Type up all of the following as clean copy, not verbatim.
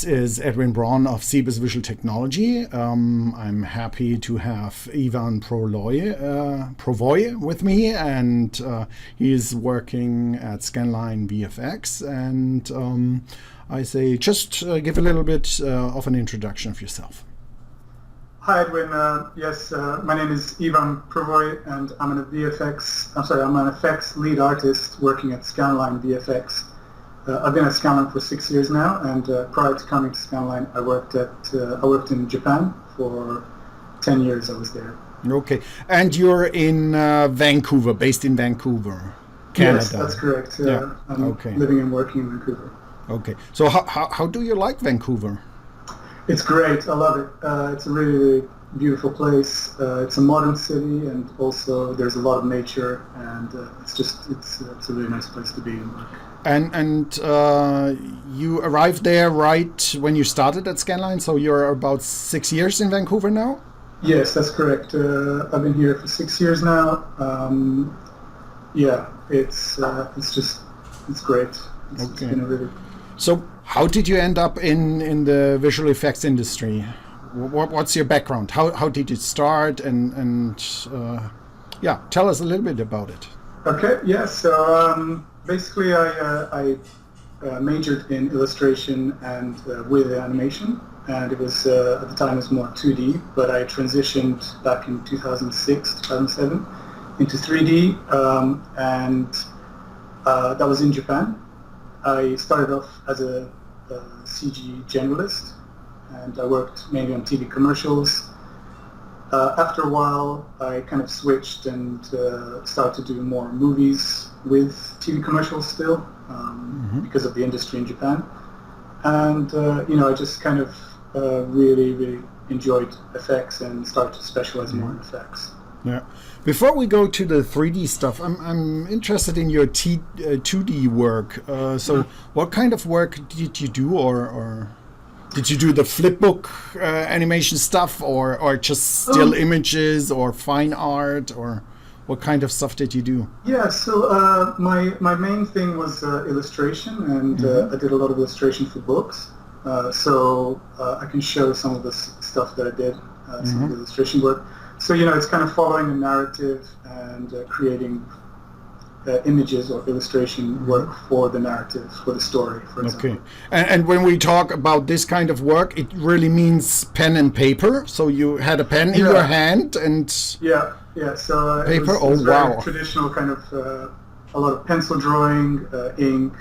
This is Edwin Braun of Cebas Visual Technology. I'm happy to have Ivan Prvulj with me, and he is working at ScanlineVFX. And I say, just give a little bit of an introduction of yourself. Hi, Edwin. Yes, my name is Ivan Prvulj, and I'm an effects lead artist working at ScanlineVFX. I've been at Scanline for 6 years now, and prior to coming to Scanline, I worked in Japan for 10 years. I was there. Okay, and you're in Vancouver, based in Vancouver, Canada. Yes, that's correct. Yeah. I'm Okay. living and working in Vancouver. Okay, so how do you like Vancouver? It's great. I love it. It's a really, really beautiful place. It's a modern city, and also there's a lot of nature, and it's a really nice place to be and work. And you arrived there right when you started at Scanline, so you're about 6 years in Vancouver now? Yes, that's correct. I've been here for 6 years now. Yeah, it's great. It's been a really... So how did you end up in the visual effects industry? What's your background? How did it start? And yeah, tell us a little bit about it. Okay, yeah, so basically I majored in illustration and with animation, and it was at the time it was more 2D, but I transitioned back in 2006, 2007 into 3D, and that was in Japan. I started off as a CG generalist, and I worked mainly on TV commercials. After a while, I kind of switched and started to do more movies with TV commercials still, because of the industry in Japan. And I just kind of really, really enjoyed effects and started to specialize more in effects. Yeah. Before we go to the 3D stuff, I'm interested in your 2D work. So what kind of work did you do, or did you do the flipbook animation stuff, or just still images or fine art, or what kind of stuff did you do? Yeah, so my main thing was illustration, and I did a lot of illustration for books. So I can show some of the stuff that I did, some of the illustration work. So, it's kind of following a narrative and creating images or illustration work for the narrative, for the story, for example. Okay. And when we talk about this kind of work, it really means pen and paper. So you had a pen in your hand and... Yeah. So paper. It was wow. Very traditional kind of, a lot of pencil drawing, ink,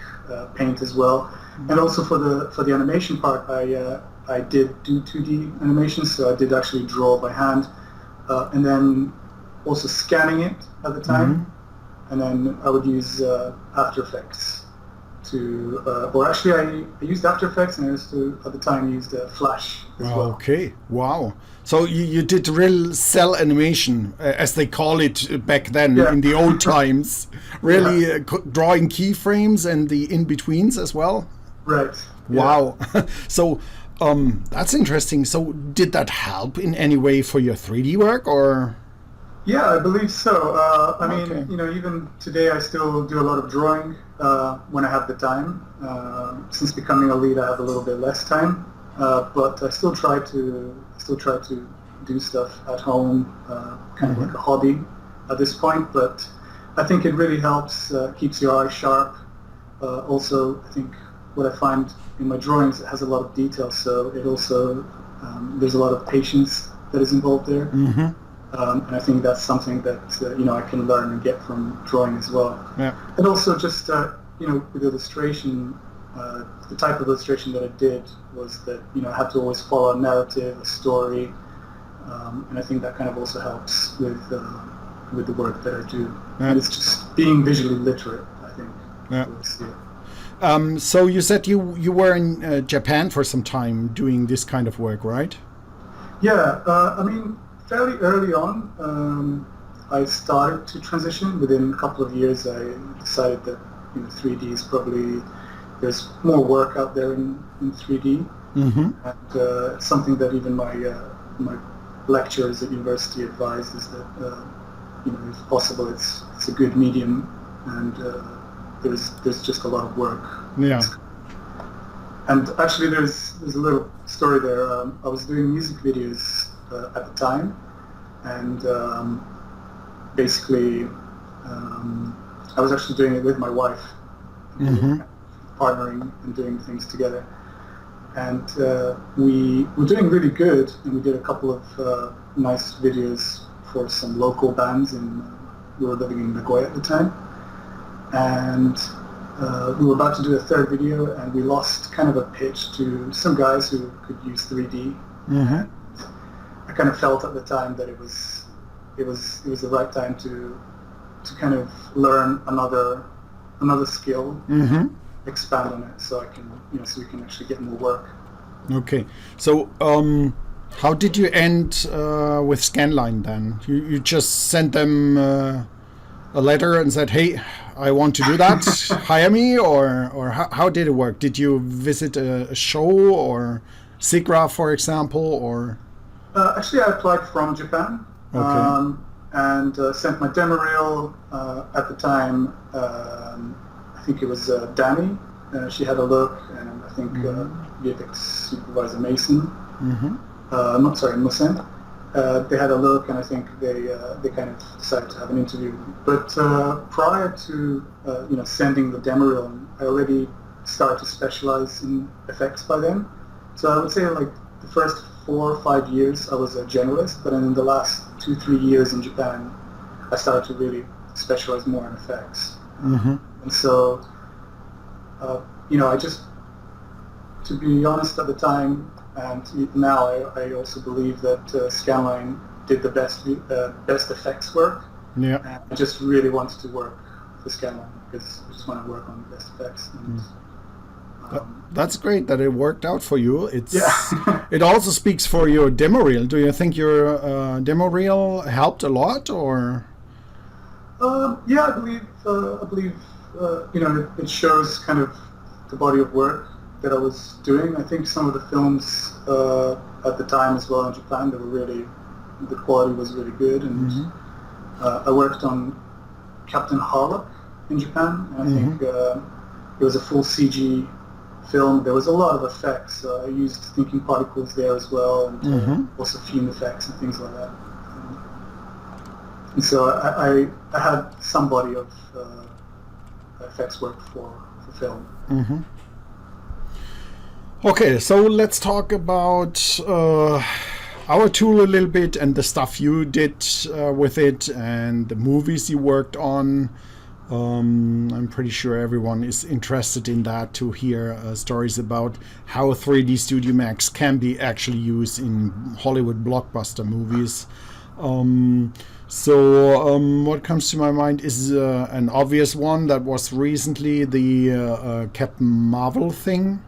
paint as well. And also for the animation part, I did do 2D animations, so I did actually draw by hand. And then also scanning it at the time, and then I would use After Effects or actually I used After Effects, and at the time used Flash as well. Okay, wow. So you did real cell animation, as they call it back then in the old times, really drawing keyframes and the in-betweens as well? Right. Wow. So that's interesting. So did that help in any way for your 3D work, or? Yeah, I believe so. I mean, even today I still do a lot of drawing when I have the time. Since becoming a lead, I have a little bit less time, but I still try to do stuff at home, kind of like a hobby at this point. But I think it really helps, keeps your eyes sharp. Also, I think what I find in my drawings, it has a lot of detail, so it also there's a lot of patience that is involved there, and I think that's something that I can learn and get from drawing as well. Yeah. And also just with illustration, the type of illustration that I did was that I had to always follow a narrative, a story, and I think that kind of also helps with the work that I do. Yeah. And it's just being visually literate, I think. Yeah. Yeah. So you said you were in Japan for some time doing this kind of work, right? Yeah, I mean, fairly early on, I started to transition. Within a couple of years, I decided that 3D is probably, there's more work out there in 3D. And it's something that even my lecturers at university advised is that, if possible, it's a good medium, and there's just a lot of work. Yeah. And actually, there's a little story there. I was doing music videos at the time, and basically, I was actually doing it with my wife, partnering and doing things together. And we were doing really good, and we did a couple of nice videos for some local bands, and we were living in Nagoya at the time. And we were about to do a third video, and we lost kind of a pitch to some guys who could use 3D. And I kind of felt at the time that it was the right time to kind of learn another skill, expand on it, so I can so we can actually get more work. Okay, so how did you end with Scanline then? You just sent them a letter and said, "Hey, I want to do that. Hire me," or how did it work? Did you visit a show or SIGGRAPH, for example, or? Actually, I applied from Japan. Okay. And sent my demo reel. At the time, I think it was Danny. She had a look, and I think VFX supervisor Mason. Not sorry, Musen. They had a look, and I think they kind of decided to have an interview. But prior to sending the demo reel, I already started to specialize in effects by then. So I would say like the first 4 or 5 years I was a generalist, but in the last 2-3 years in Japan, I started to really specialize more in effects. And so, I just, to be honest at the time, and now I also believe that Scanline did the best effects work. Yeah. And I just really wanted to work for Scanline because I just want to work on the best effects. And, that's great that it worked out for you. Yeah. It also speaks for your demo reel. Do you think your demo reel helped a lot, or? Yeah, I believe it shows kind of the body of work that I was doing. I think some of the films at the time as well in Japan, the quality was really good, and I worked on Captain Harlock in Japan, and I think it was a full CG film. There was a lot of effects. I used thinkingParticles there as well, and also fume effects and things like that. And so I had some body of effects work for film. Okay, so let's talk about our tool a little bit and the stuff you did with it and the movies you worked on. I'm pretty sure everyone is interested in that, to hear stories about how 3D Studio Max can be actually used in Hollywood blockbuster movies. So what comes to my mind is an obvious one that was recently the Captain Marvel thing.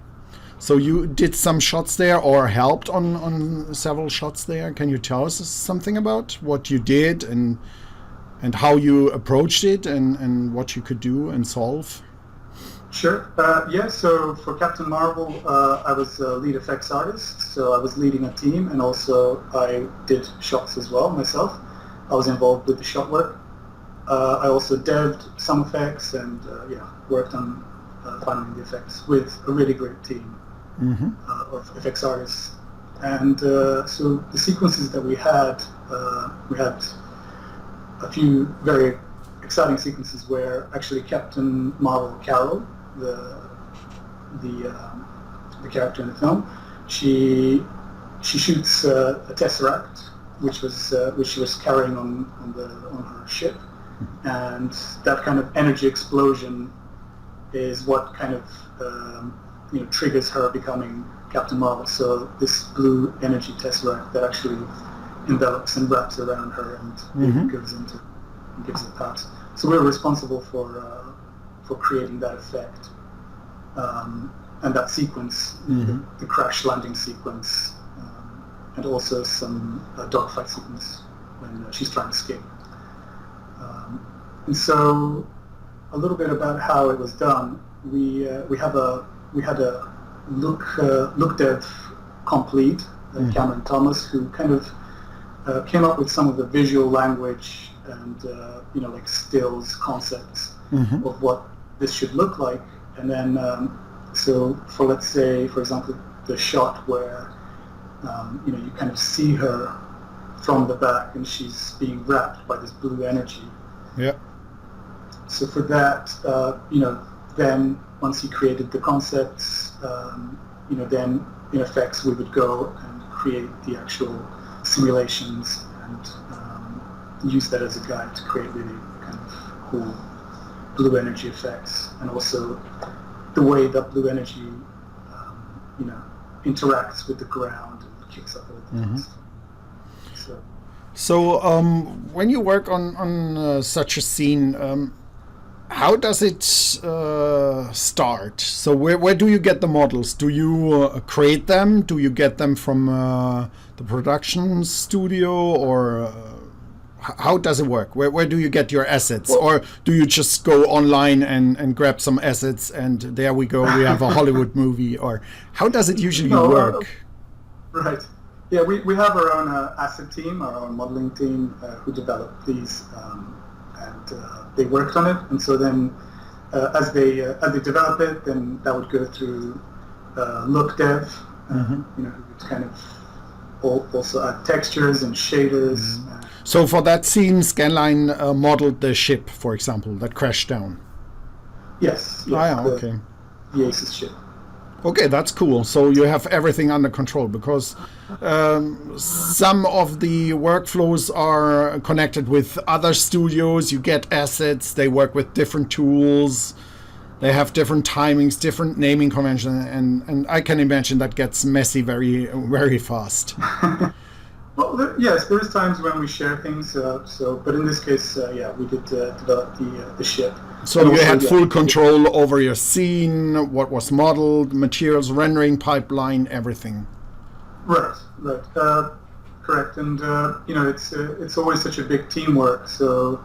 So you did some shots there, or helped on several shots there. Can you tell us something about what you did and how you approached it and what you could do and solve? Sure. Yeah, so for Captain Marvel, I was a lead effects artist, so I was leading a team, and also I did shots as well myself. I was involved with the shot work. I also dev'd some effects and worked on finding the effects with a really great team of effects artists. And so the sequences that we had a few very exciting sequences where actually Captain Marvel, Carol, the character in the film, she shoots a tesseract, which she was carrying on her ship, and that kind of energy explosion is what kind of triggers her becoming Captain Marvel. So this blue energy tesseract that actually envelops and wraps around her and goes into and gives it pass. So we're responsible for creating that effect and that sequence, the crash landing sequence, and also some dogfight sequence when she's trying to escape. And so a little bit about how it was done. We had a look dev complete, Cameron Thomas, who kind of came up with some of the visual language and like stills concepts of what this should look like, and then So for, let's say, for example, the shot where you kind of see her from the back and she's being wrapped by this blue energy. Yeah. So for that, then once he created the concepts, then in effects we would go and create the actual simulations and use that as a guide to create really kind of cool blue energy effects, and also the way that blue energy, interacts with the ground and kicks up other things. So when you work on such a scene, how does it start? So where do you get the models? Do you create them? Do you get them from the production studio, or how does it work? Where do you get your assets? Or do you just go online and grab some assets and there we go, we have a Hollywood movie? Or how does it usually work? Right. Yeah, we have our own asset team, our own modeling team who developed these, and they worked on it. And so then as they develop it, then that would go through look dev, who would kind of also add textures and shaders. So for that scene, Scanline modeled the ship, for example, that crashed down. Yes. Okay. The Aces ship. Okay, that's cool. So you have everything under control, because some of the workflows are connected with other studios. You get assets, they work with different tools, they have different timings, different naming conventions, and I can imagine that gets messy very, very fast. Well, yes, there's times when we share things. But in this case, we did develop the ship. So you had full control over your scene, what was modeled, materials, rendering pipeline, everything. Right. Correct. And it's always such a big teamwork. So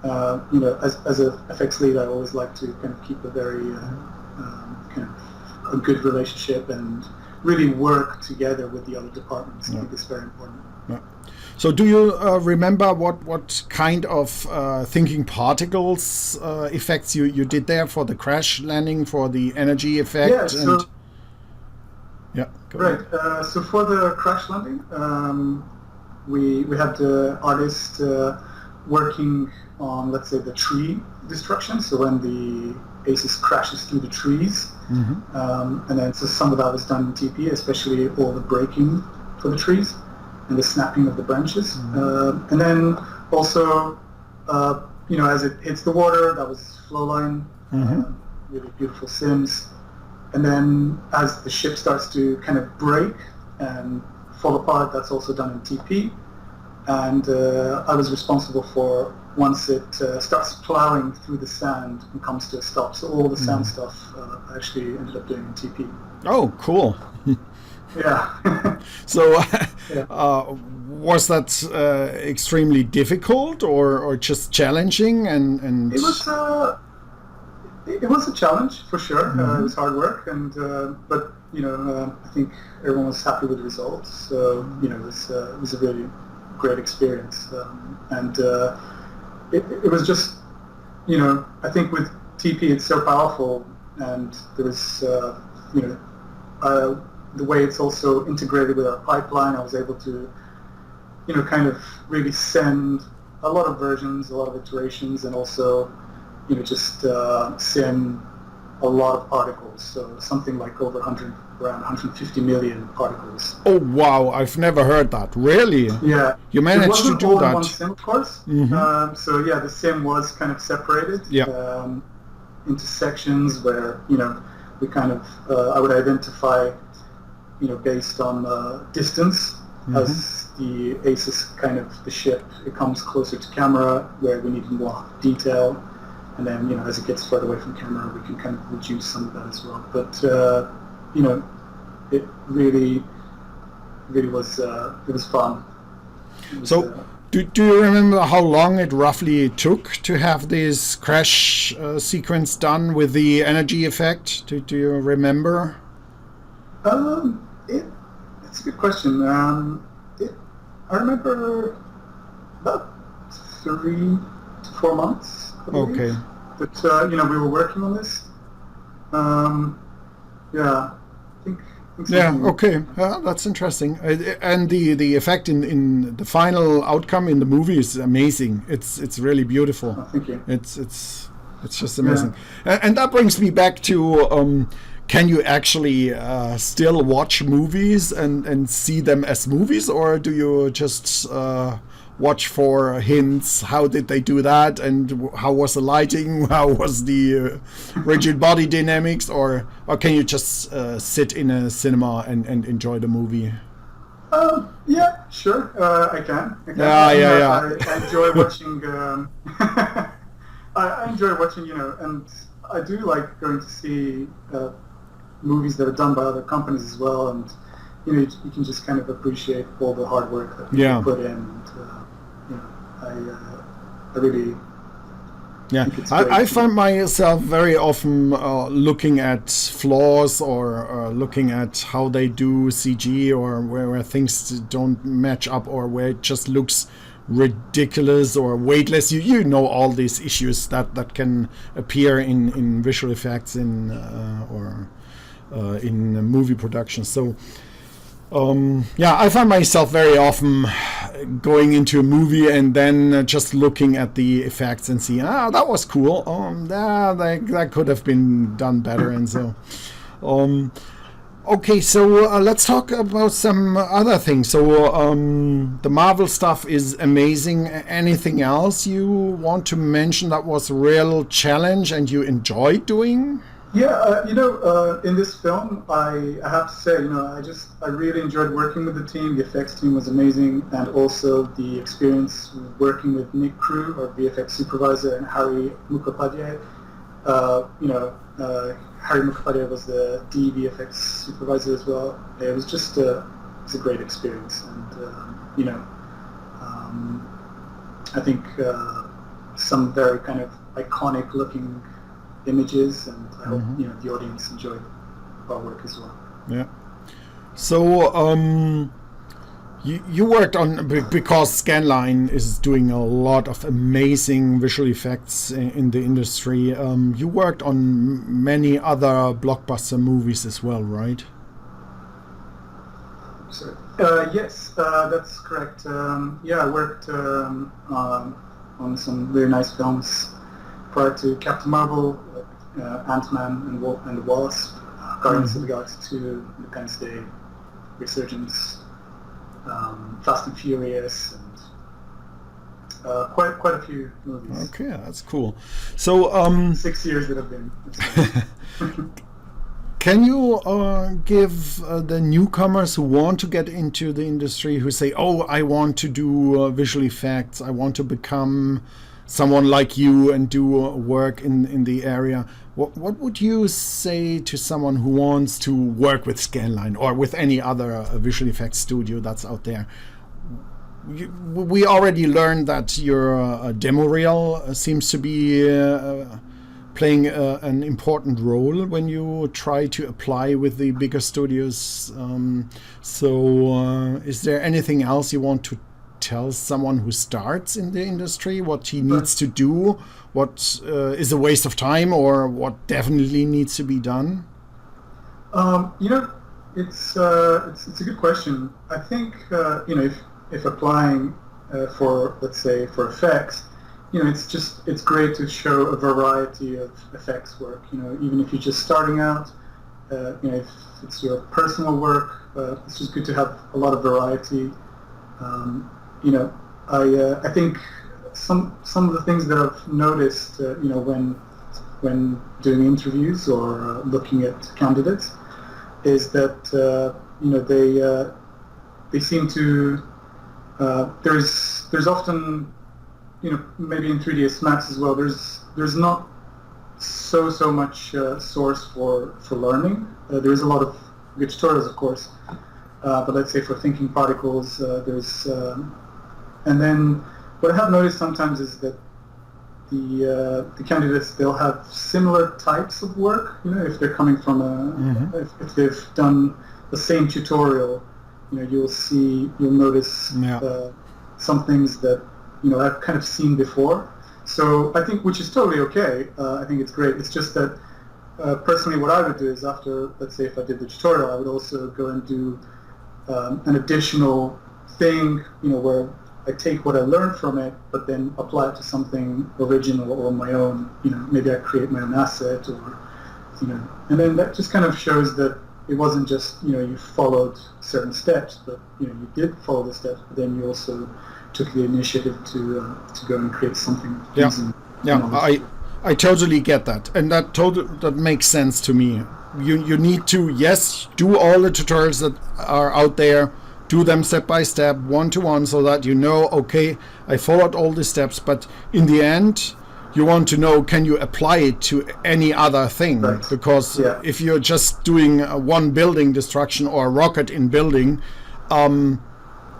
as a FX lead, I always like to kind of keep a very kind of a good relationship and really work together with the other departments. I think it's very important. Yeah. So do you remember what kind of thinking particles effects you did there for the crash landing, for the energy effect? So for the crash landing, we had the artist working on, let's say, the tree destruction. So when the Aces crashes through the trees, and then so some of that was done in TP, especially all the breaking for the trees and the snapping of the branches. And then also, as it hits the water, that was flow line, really beautiful sims. And then as the ship starts to kind of break and fall apart, that's also done in TP. And I was responsible for once it starts plowing through the sand and comes to a stop. So all the sand stuff I actually ended up doing in TP. Oh, cool. Yeah. So was that extremely difficult or just challenging? And it was a challenge for sure. It was hard work, but I think everyone was happy with the results. So it was a really great experience, and it was just I think with TP it's so powerful, and there was the way it's also integrated with our pipeline. I was able to kind of really send a lot of versions, a lot of iterations, and also just sim a lot of particles. So something like around 150 million particles. Oh wow! I've never heard that. Really? Yeah. You managed to do that. One sim, of course. So the sim was kind of separated into sections where we kind of I would identify based on distance. As the Aces kind of the ship, it comes closer to camera where we need more detail. And then, as it gets further away from camera, we can kind of reduce some of that as well. But, it really was, it was fun. Do you remember how long it roughly took to have this crash sequence done with the energy effect? Do you remember? It's a good question. I remember about 3 to 4 months. Okay. But we were working on this, Yeah, think Yeah. something. Okay. That's interesting. And the effect in the final outcome in the movie is amazing. It's really beautiful. Oh, thank you. It's just Yeah. amazing. And that brings me back to can you actually still watch movies and see them as movies, or do you just watch for hints? How did they do that? And how was the lighting? How was the rigid body dynamics? Or can you just sit in a cinema and enjoy the movie? Yeah, sure. I can. Yeah, I mean, yeah. I enjoy watching. I enjoy watching, and I do like going to see movies that are done by other companies as well, and you can just kind of appreciate all the hard work that people Yeah. put in. And, I really Yeah, think it's great. I find myself very often looking at flaws or looking at how they do CG, or where things don't match up, or where it just looks ridiculous or weightless. You know all these issues that can appear in visual effects or in movie production. So yeah, I find myself very often going into a movie and then just looking at the effects and seeing, that was cool. That could have been done better, and so. Okay, so let's talk about some other things. So the Marvel stuff is amazing. Anything else you want to mention that was a real challenge and you enjoyed doing? Yeah, in this film, I have to say, I really enjoyed working with the team. The effects team was amazing, and also the experience working with Nick Crew, our VFX supervisor, and Harry Mukhopadhyay. Harry Mukhopadhyay was the DVFX supervisor as well. It was just it's a great experience, and I think some very kind of iconic looking images, and I hope the audience enjoyed our work as well. Yeah. So you worked on, because Scanline is doing a lot of amazing visual effects in the industry. You worked on many other blockbuster movies as well, right? Sorry. Yes, that's correct. I worked on some very nice films prior to Captain Marvel, Ant-Man and the Wasp, Guardians of the Galaxy 2, Independence Day, Resurgence, Fast and Furious, and quite a few movies. Okay, that's cool. So 6 years that I've been. Can you give the newcomers who want to get into the industry, who say, "Oh, I want to do visual effects, I want to become someone like you and do work in the area," what would you say to someone who wants to work with Scanline or with any other visual effects studio that's out there? We already learned that your demo reel seems to be playing an important role when you try to apply with the bigger studios. So is there anything else you want to tell someone who starts in the industry, what he needs to do, what is a waste of time, or what definitely needs to be done? It's a good question. I think if applying for, let's say, for effects, it's great to show a variety of effects work. Even if you're just starting out, if it's your personal work, it's just good to have a lot of variety. I think some of the things that I've noticed, when doing interviews or looking at candidates, is that they seem to there's often, maybe in 3ds Max as well, there's not so much source for learning. There is a lot of good tutorials, of course, but let's say for thinkingParticles, there's and then what I have noticed sometimes is that the candidates, they'll have similar types of work. If they're coming from if they've done the same tutorial, you'll notice some things that I've kind of seen before. So I think, which is totally okay. I think it's great. It's just that personally, what I would do is after, let's say if I did the tutorial, I would also go and do an additional thing, where I take what I learned from it, but then apply it to something original or my own. Maybe I create my own asset, or and then that just kind of shows that it wasn't just you followed certain steps, but you did follow the steps, but then you also took the initiative to go and create something. Yeah, I totally get that, and that makes sense to me. You need to, yes, do all the tutorials that are out there, do them step by step, one to one, so that okay, I followed all the steps, but in the end, you want to know, can you apply it to any other thing? Right. Because if you're just doing one building destruction or a rocket in building,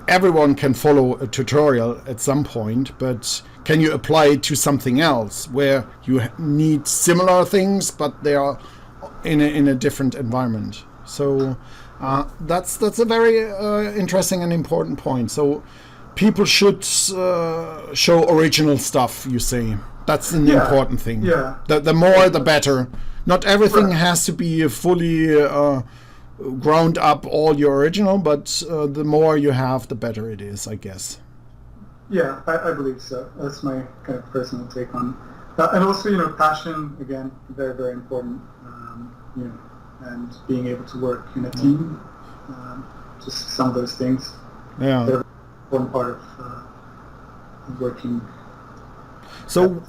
everyone can follow a tutorial at some point, but can you apply it to something else where you need similar things, but they are in a different environment? So that's a very interesting and important point. So people should show original stuff, you say. That's an important thing. Yeah. The more, the better. Not everything has to be fully ground up, all your original, but the more you have, the better it is, I guess. Yeah, I believe so. That's my kind of personal take on and also, passion, again, very, very important, and being able to work in a team, just some of those things. Yeah. They're an important part of working. So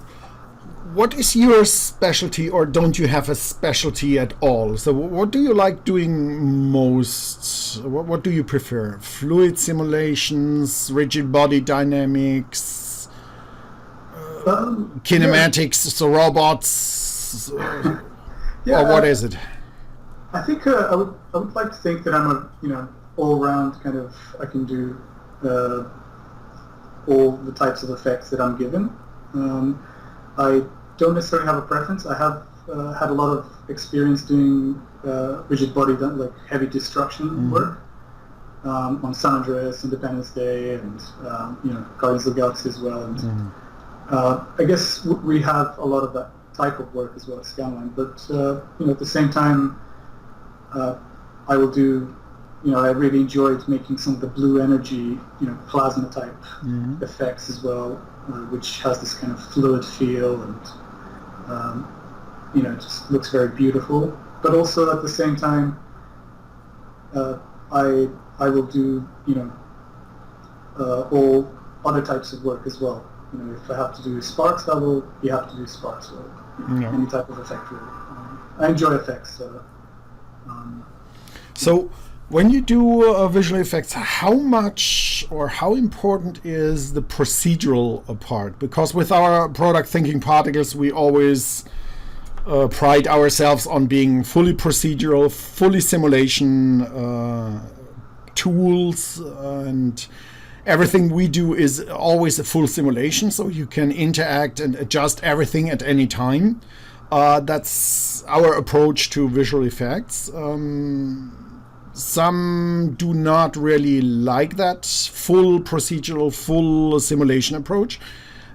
what is your specialty, or don't you have a specialty at all? So what do you like doing most? What do you prefer? Fluid simulations, rigid body dynamics, kinematics, so robots, or what is it? I think I would like to think that I'm a all-round kind of, I can do all the types of effects that I'm given. I don't necessarily have a preference. I have had a lot of experience doing rigid body, like heavy destruction work on San Andreas, Independence Day, and Guardians of the Galaxy as well. And I guess we have a lot of that type of work as well at Scanline. But at the same time, I will do. I really enjoyed making some of the blue energy, plasma type effects as well, which has this kind of fluid feel and, it just looks very beautiful. But also at the same time, I will do, all other types of work as well. If I have to do sparks, you have to do sparks or any type of effect really. I enjoy effects. So when you do visual effects, how much or how important is the procedural part? Because with our product thinkingParticles, we always pride ourselves on being fully procedural, fully simulation tools, and everything we do is always a full simulation, so you can interact and adjust everything at any time. That's our approach to visual effects. Some do not really like that full procedural, full simulation approach.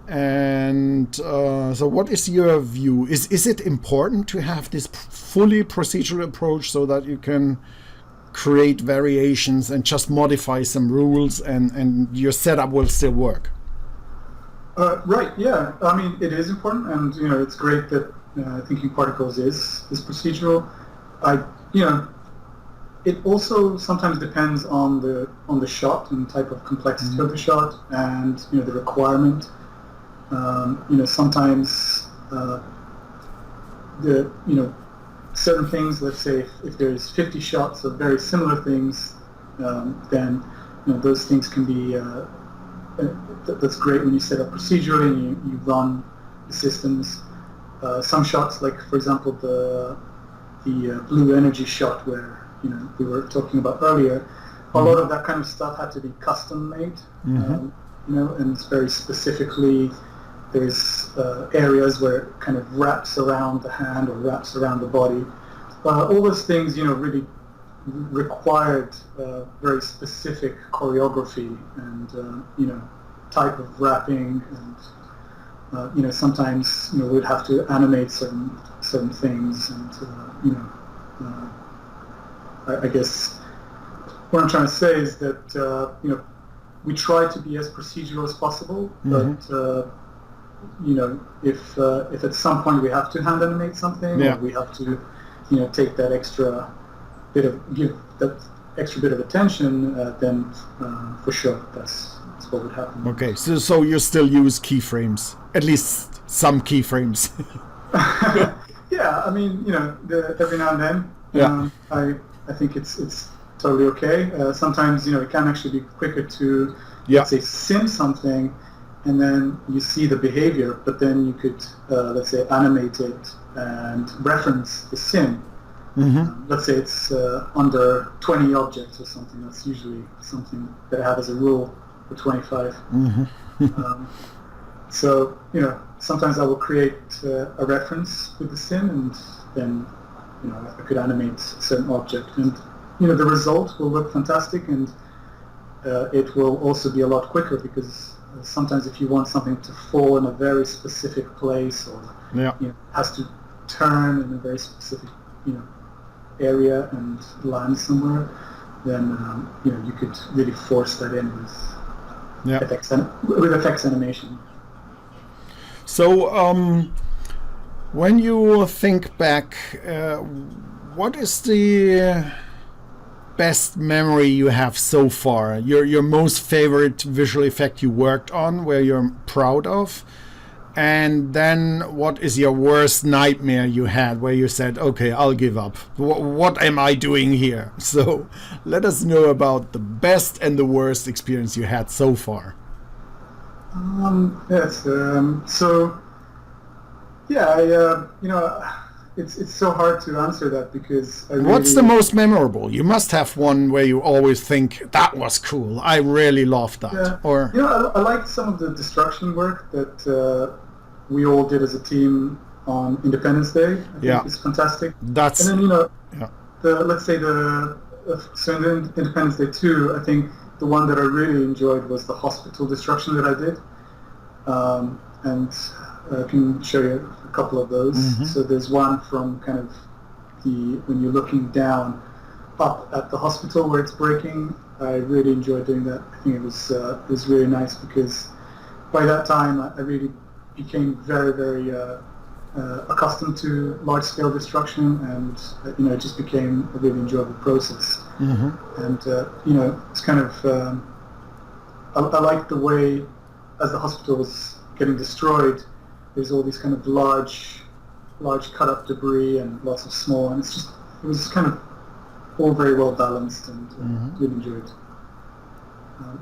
And so what is your view? Is it important to have this fully procedural approach so that you can create variations and just modify some rules and your setup will still work? Right, yeah. I mean, it is important, and it's great that thinkingParticles is procedural. It also sometimes depends on the shot and type of complexity of the shot and the requirement. Sometimes certain things. Let's say if there's 50 shots of very similar things, then those things can be. That's great when you set up procedurally and you run the systems. Some shots, like for example the blue energy shot where we were talking about earlier, a lot of that kind of stuff had to be custom made, and it's very specifically, there's areas where it kind of wraps around the hand or wraps around the body. All those things, really required very specific choreography and, type of wrapping, and sometimes we'd have to animate certain certain things, and I guess what I'm trying to say is that we try to be as procedural as possible, but if at some point we have to hand animate something, or we have to take that give that extra bit of attention, then for sure that's what would happen. Okay, so you still use keyframes, at least some keyframes. Yeah, I mean, every now and then, I think it's totally okay. Sometimes, it can actually be quicker to, let's say, sim something, and then you see the behavior, but then you could, let's say, animate it and reference the sim. Let's say it's under 20 objects or something. That's usually something that I have as a rule for 25. So, sometimes I will create a reference with the sim, and then, I could animate a certain object. And, the result will look fantastic, and it will also be a lot quicker, because sometimes if you want something to fall in a very specific place, or has to turn in a very specific, area and land somewhere, then, you could really force that in with effects animation. So, when you think back, what is the best memory you have so far? Your most favorite visual effect you worked on, where you're proud of? And then what is your worst nightmare you had, where you said, okay, I'll give up. What am I doing here? So let us know about the best and the worst experience you had so far. Yes. It's so hard to answer that, because What's the most memorable? You must have one where you always think, that was cool, I really loved that. Yeah. Or I liked some of the destruction work that we all did as a team on Independence Day. I think it's fantastic. And then, let's say so in Independence Day 2, I think the one that I really enjoyed was the hospital destruction that I did. And I can show you a couple of those. So there's one from kind of when you're looking down up at the hospital where it's breaking. I really enjoyed doing that. I think it was really nice, because by that time I really became very, very accustomed to large-scale destruction, and it just became a really enjoyable process. And it's kind of I like the way, as the hospital was getting destroyed, there's all these kind of large cut-up debris and lots of small, and it was kind of all very well balanced, and really enjoyed.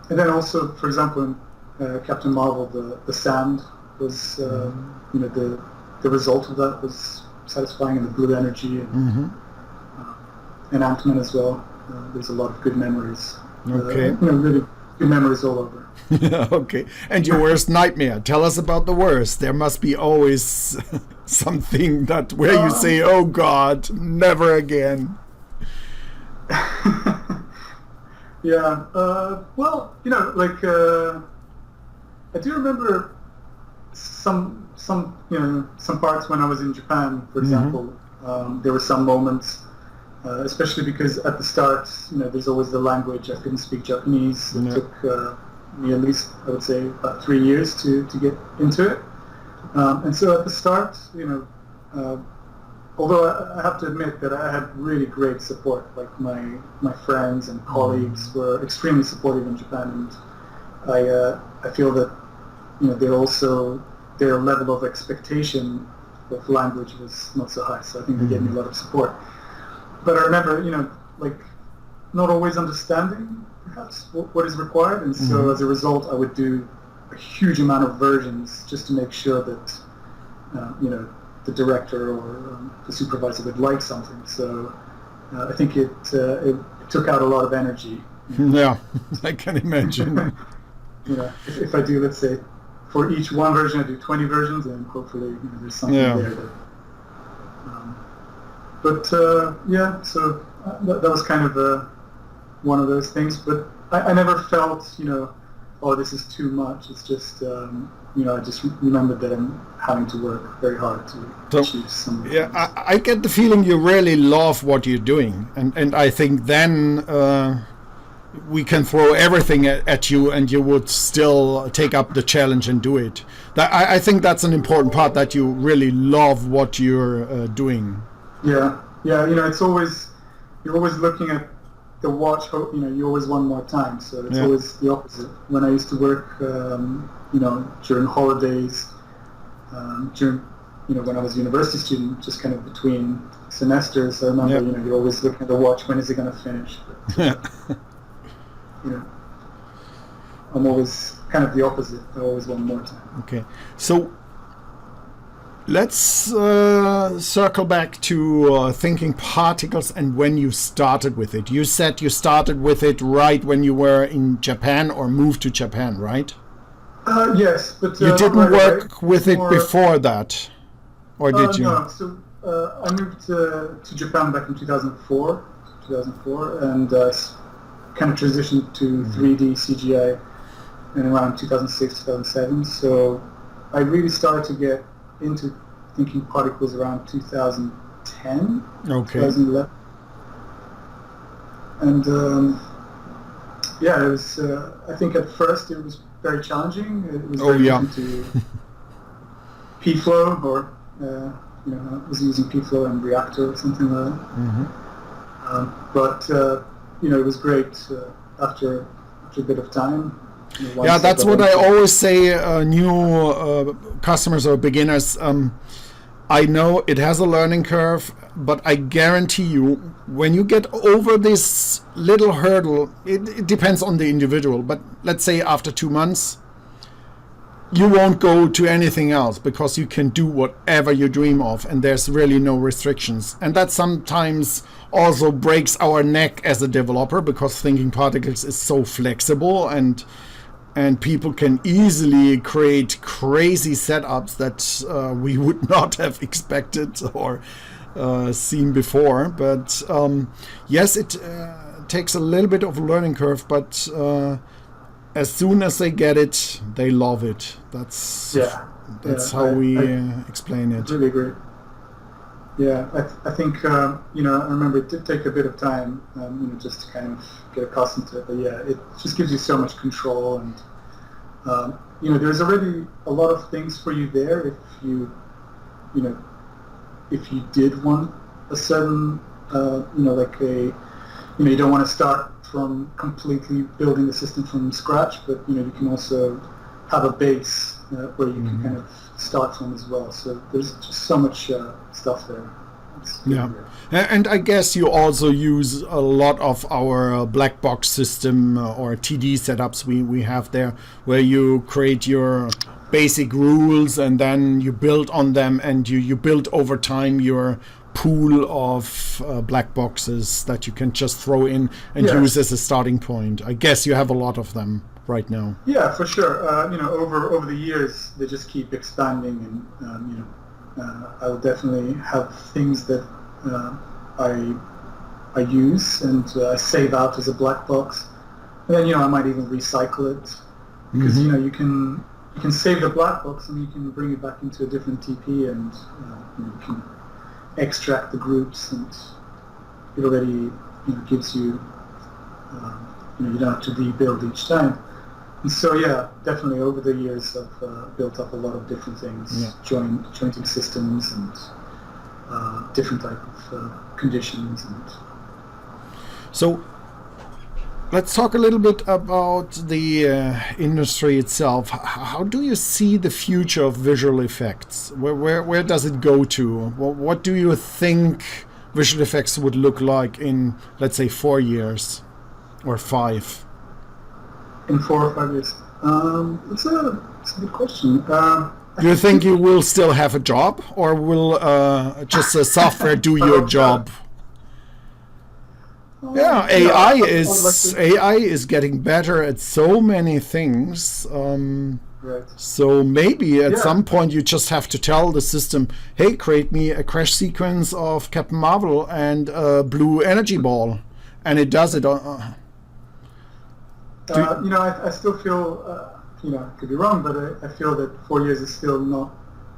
And then also, for example, in Captain Marvel, the sand was, the result of that was satisfying, and the blue energy, and Ant-Man as well. There's a lot of good memories. Okay. Really good memories all over. Okay. And your worst nightmare? Tell us about the worst. There must be always something where you say, "Oh God, never again." Yeah. Well, I do remember some parts when I was in Japan, for example. There were some moments, especially because at the start, there's always the language. I couldn't speak Japanese. It took me at least, I would say, about 3 years to get into it. And so at the start, although I have to admit that I had really great support, like my friends and colleagues were extremely supportive in Japan, and I feel that their level of expectation of language was not so high, so I think they gave me a lot of support. But I remember, not always understanding perhaps what is required, and so as a result I would do a huge amount of versions just to make sure that the director or the supervisor would like something. So I think it took out a lot of energy. Yeah, I can imagine. If I do, let's say, for each one version I do 20 versions, and hopefully there's something there that so that was kind of one of those things. But I never felt oh, this is too much. It's just, I just remembered that I'm having to work very hard to achieve some. Yeah, I get the feeling you really love what you're doing, and I think then we can throw everything at you, and you would still take up the challenge and do it. I think that's an important part, that you really love what you're doing. Yeah, it's always, you're always looking at the watch, you always want more time, so it's always the opposite. When I used to work, during holidays, when I was a university student, just kind of between semesters, I remember, you're always looking at the watch, when is it going to finish? But, I'm always kind of the opposite. I always want more time. Okay, so let's circle back to Thinking Particles and when you started with it. You said you started with it right when you were in Japan, or moved to Japan, right? Yes, but you didn't work with it before that, or did you? No, so I moved to Japan back in 2004, and kind of transitioned to 3D CGI in around 2006, 2007. So I really started to get into Thinking Particles around 2010, 2011. And it was, I think at first it was very challenging. It was very different to P-Flow, or, I was using P-Flow and Reactor or something like that. Mm-hmm. But it was great after a bit of time. That's what I always say, new customers or beginners. I know it has a learning curve, but I guarantee you, when you get over this little hurdle, it depends on the individual, but let's say after 2 months, you won't go to anything else, because you can do whatever you dream of, and there's really no restrictions. And that sometimes also breaks our neck as a developer, because Thinking Particles is so flexible, and people can easily create crazy setups that we would not have expected or seen before. But yes, it takes a little bit of a learning curve, but as soon as they get it, they love it. That's how we explain it. I really agree. Yeah, I think, I remember it did take a bit of time, just to kind of get accustomed to it. But it just gives you so much control, and, there's already a lot of things for you there if you did want a certain, you don't want to start from completely building the system from scratch, but, you can also have a base where you can kind of start from as well. So there's just so much stuff there. And I guess you also use a lot of our black box system or TD setups we have there, where you create your basic rules and then you build on them, and you build over time your pool of black boxes that you can just throw in and use as a starting point. I guess you have a lot of them right now. Yeah, for sure. Over the years, they just keep expanding, and I will definitely have things that I use and I save out as a black box, and then I might even recycle it, because you can save the black box and you can bring it back into a different TP, and you can extract the groups, and it already gives you you don't have to rebuild each time. And so definitely over the years I've built up a lot of different things, jointing systems and different type of conditions. And so let's talk a little bit about the industry itself. How do you see the future of visual effects? Where does it go to? What do you think visual effects would look like in, let's say, 4 years or 5? In 4 or 5 years? It's a good question. Do you think you will still have a job, or will just the software do your job? AI is getting better at so many things. So maybe at some point you just have to tell the system, hey, create me a crash sequence of Captain Marvel and a blue energy ball, and it does it. I still feel, I could be wrong, but I feel that 4 years is still not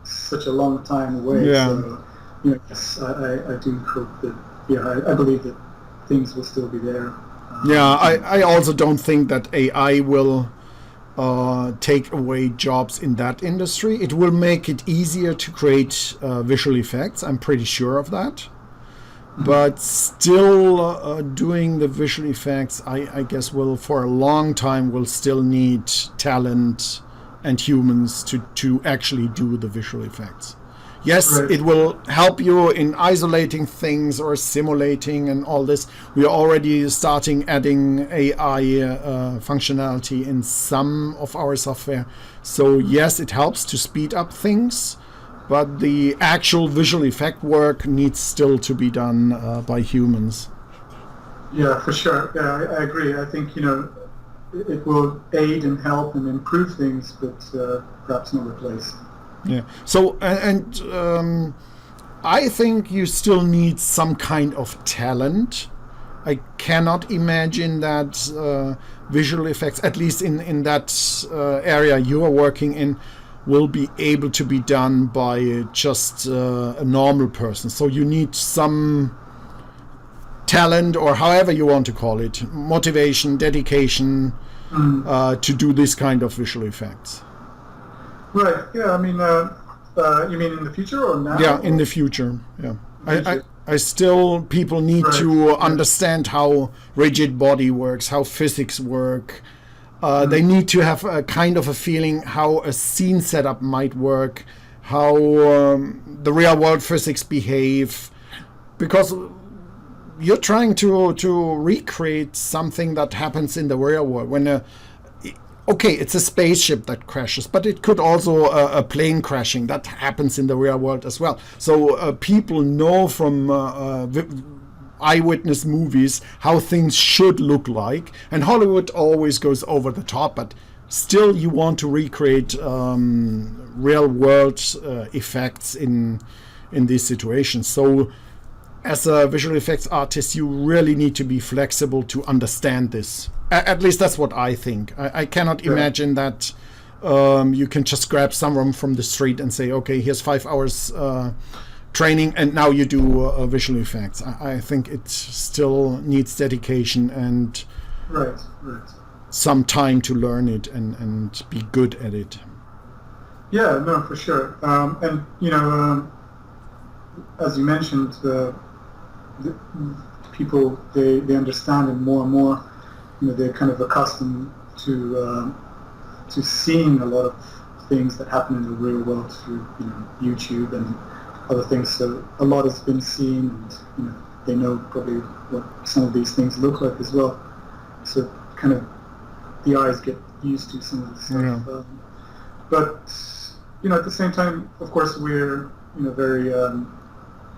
such a long time away. Yeah. So, yes, I do hope that, I believe that things will still be there. I also don't think that AI will take away jobs in that industry. It will make it easier to create visual effects. I'm pretty sure of that. But still, doing the visual effects, I guess, will for a long time will still need talent and humans to actually do the visual effects. Yes, right. It will help you in isolating things or simulating and all this. We are already starting adding AI functionality in some of our software. So yes, it helps to speed up things, but the actual visual effect work needs still to be done by humans. Yeah, for sure. Yeah, I agree. I think, it will aid and help and improve things, but perhaps not replace. Yeah. So, I think you still need some kind of talent. I cannot imagine that visual effects, at least in that area you are working in, will be able to be done by just a normal person. So you need some talent, or however you want to call it, motivation, dedication, to do this kind of visual effects. Right. Yeah. I mean, you mean in the future or now? Yeah, in the future. Yeah. I still, people need to understand how rigid body works, how physics work. They need to have a kind of a feeling how a scene setup might work, how the real world physics behave, because you're trying to recreate something that happens in the real world. When it's a spaceship that crashes, but it could also a plane crashing that happens in the real world as well. So people know from eyewitness movies how things should look like, and Hollywood always goes over the top, but still you want to recreate real world effects in these situations. So as a visual effects artist, you really need to be flexible to understand this. At least that's what I think. I cannot imagine that you can just grab someone from the street and say, okay, here's 5 hours training and now you do visual effects. I think it still needs dedication and some time to learn it and be good at it. Yeah, no, for sure. And, as you mentioned, the people, they understand it more and more. They're kind of accustomed to seeing a lot of things that happen in the real world through YouTube and other things. So a lot has been seen, and they know probably what some of these things look like as well. So kind of the eyes get used to some of the stuff. Yeah. But at the same time, of course, we're very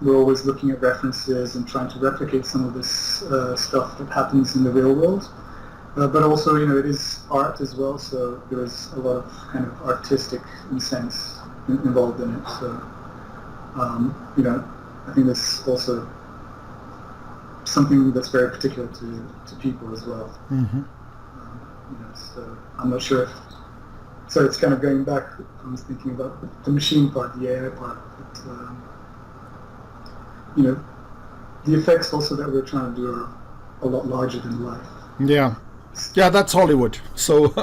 we're always looking at references and trying to replicate some of this stuff that happens in the real world. But also, it is art as well, so there is a lot of kind of artistic sense involved in it. So, I think that's also something that's very particular to people as well. Mm-hmm. So I'm not sure if... So it's kind of going back, I was thinking about the machine part, the AI part, but, the effects also that we're trying to do are a lot larger than life. Yeah, that's Hollywood. So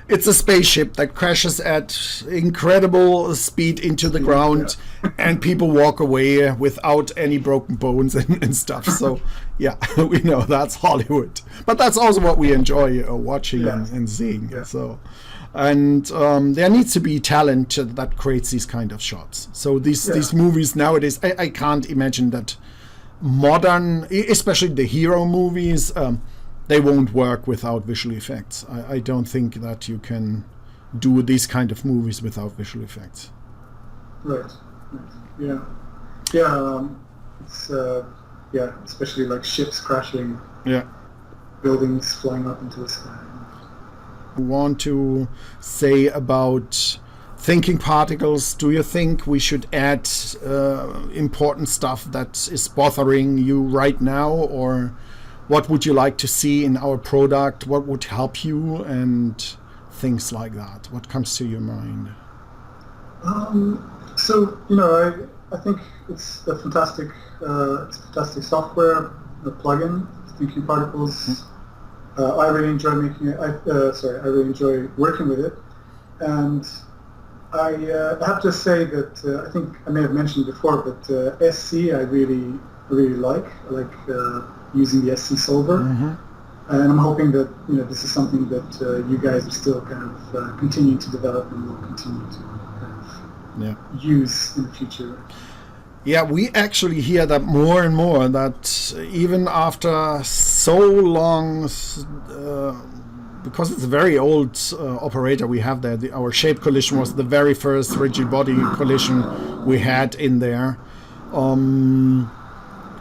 it's a spaceship that crashes at incredible speed into the ground, and people walk away without any broken bones and stuff. So yeah, we know that's Hollywood, but that's also what we enjoy watching and seeing. Yeah. So, and there needs to be talent that creates these kind of shots. So these movies nowadays, I can't imagine that modern, especially the hero movies. They won't work without visual effects. I don't think that you can do these kind of movies without visual effects. Right. Yeah. It's especially like ships crashing. Yeah. Buildings flying up into the sky. Want to say about thinking particles? Do you think we should add important stuff that is bothering you right now, or what would you like to see in our product? What would help you, and things like that? What comes to your mind? So I think it's a fantastic software, a plugin, thinkingParticles. I really enjoy making it. I really enjoy working with it, and I have to say that I think I may have mentioned before, but SC I really like. I like using the SC solver, and I'm hoping that this is something that you guys are still kind of continuing to develop and will continue to kind of use in the future. Yeah, we actually hear that more and more, that even after so long, because it's a very old operator we have there, our shape collision was the very first rigid body collision we had in there.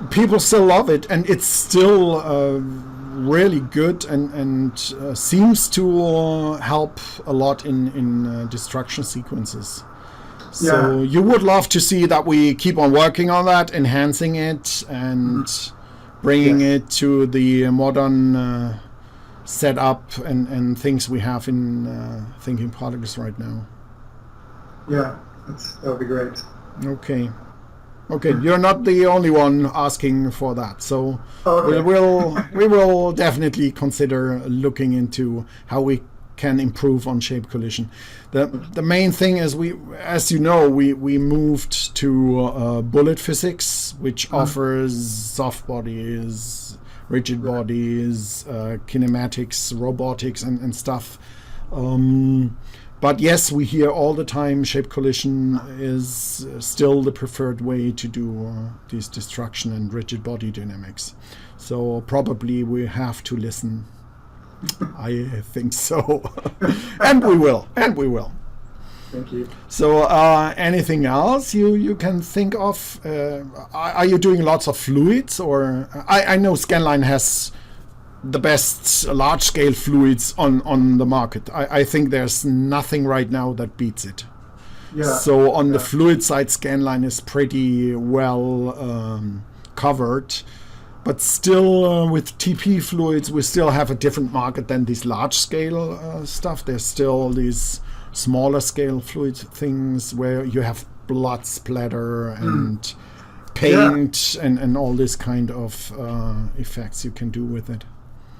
People still love it, and it's still really good, and seems to help a lot in destruction sequences. So you would love to see that we keep on working on that, enhancing it, and bringing it to the modern setup and things we have in thinkingParticles right now. Yeah, that would be great. Okay, you're not the only one asking for that, so we will definitely consider looking into how we can improve on shape collision. The main thing is we moved to bullet physics, which offers soft bodies, rigid bodies, kinematics, robotics, and stuff. But yes, we hear all the time shape collision is still the preferred way to do these destruction and rigid body dynamics. So probably we have to listen. I think so. and we will. Thank you. So anything else you can think of? Are you doing lots of fluids? Or I know Scanline has the best large-scale fluids on the market. I think there's nothing right now that beats it. Yeah. So on the fluid side, Scanline is pretty well covered. But still, with TP fluids, we still have a different market than these large-scale stuff. There's still these smaller-scale fluid things where you have blood splatter and paint and all this kind of effects you can do with it.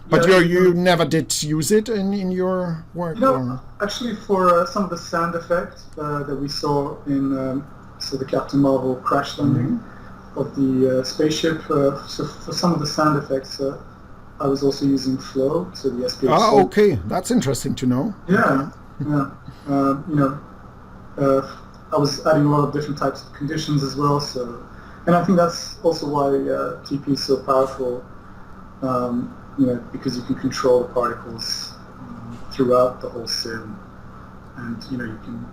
But you never did use it in your work? Actually, for some of the sand effects that we saw in the Captain Marvel crash landing, of the spaceship, so for some of the sound effects, I was also using flow, so the SPH. Ah, okay, that's interesting to know. Yeah, I was adding a lot of different types of conditions as well. So, and I think that's also why TP is so powerful. Because you can control the particles throughout the whole sim, and you can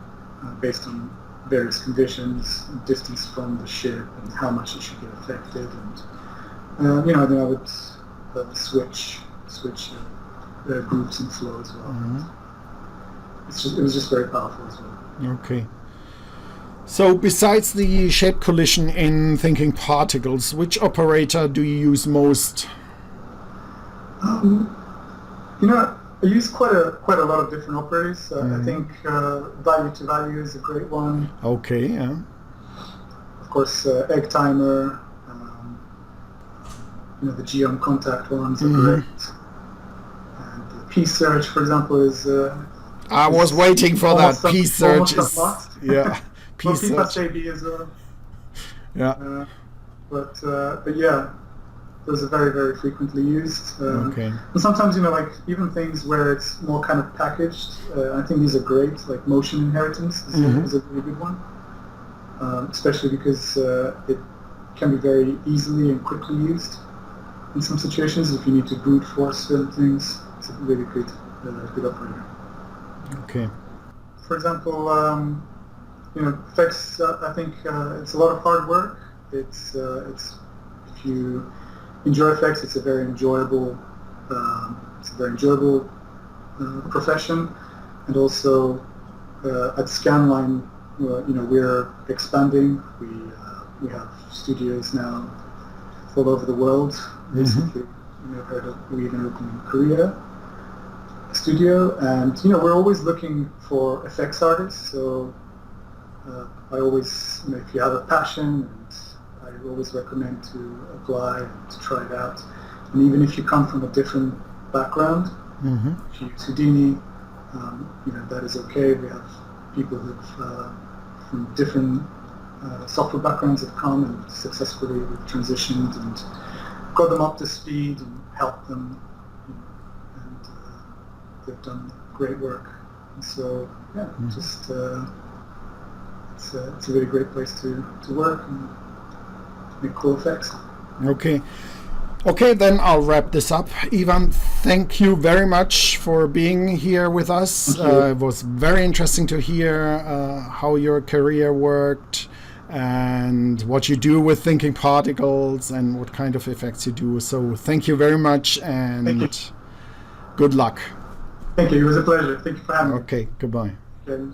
based on various conditions, distance from the ship, and how much it should get affected, and then I would switch groups and flow as well. It was just very powerful as well. Okay. So besides the shape collision in thinkingParticles, which operator do you use most? I use quite a lot of different operators. I think value to value is a great one. Okay, yeah. Of course, egg timer. The geom contact ones are great. And P-search, for example, is. I was waiting for that. P-search is. Yeah. P-search AB as well. Yeah. But yeah. Those are very, very frequently used. Okay. And sometimes, even things where it's more kind of packaged, I think these are great, like motion inheritance is a really good one, especially because it can be very easily and quickly used in some situations. If you need to brute force certain things, it's a really good operator. Okay. For example, effects, I think it's a lot of hard work. It's if you enjoy effects, it's a very enjoyable profession, and also at Scanline, we're expanding. We have studios now all over the world, basically, you may have heard of, we even opened in Korea a studio, and we're always looking for effects artists. So I always, if you have a passion, and I always recommend to apply and to try it out. And even if you come from a different background, if you use Houdini, that is okay. We have people who've from different software backgrounds have come and successfully transitioned and got them up to speed and helped them, and they've done great work. And so just it's a really great place to work and make cool effects. Okay, then I'll wrap this up. Ivan, thank you very much for being here with us. It was very interesting to hear how your career worked and what you do with thinkingParticles and what kind of effects you do. So thank you very much, and good luck. Thank you. It was a pleasure. Thank you for having me. Okay, goodbye. Okay.